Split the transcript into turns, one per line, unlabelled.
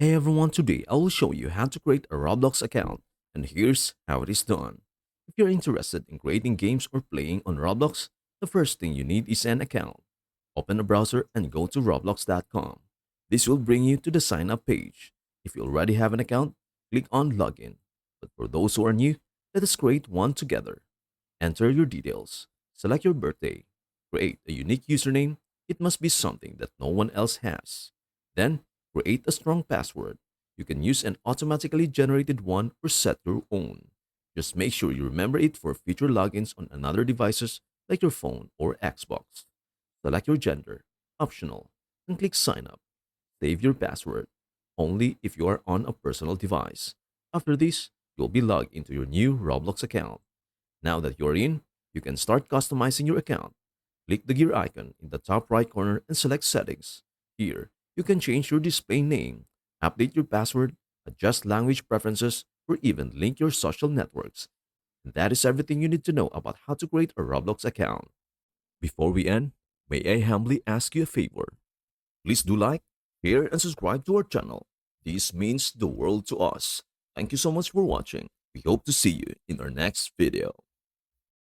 Hey everyone, today I will show you how to create a Roblox account, and here's how it is done. If you're interested in creating games or playing on Roblox, the first thing you need is an account. Open a browser and go to roblox.com. This will bring you to the sign up page. If you already have an account, click on Login. But for those who are new, let us create one together. Enter your details. Select your birthday. Create a unique username. It must be something that no one else has. Then, create a strong password. You can use an automatically generated one or set your own. Just make sure you remember it for future logins on another devices like your phone or Xbox. Select your gender, optional, and click sign up. Save your password, only if you are on a personal device. After this, you'll be logged into your new Roblox account. Now that you're in, you can start customizing your account. Click the gear icon in the top right corner and select Settings. Here, you can change your display name, update your password, adjust language preferences, or even link your social networks. And that is everything you need to know about how to create a Roblox account. Before we end, may I humbly ask you a favor? Please do like, share, and subscribe to our channel. This means the world to us. Thank you so much for watching. We hope to see you in our next video.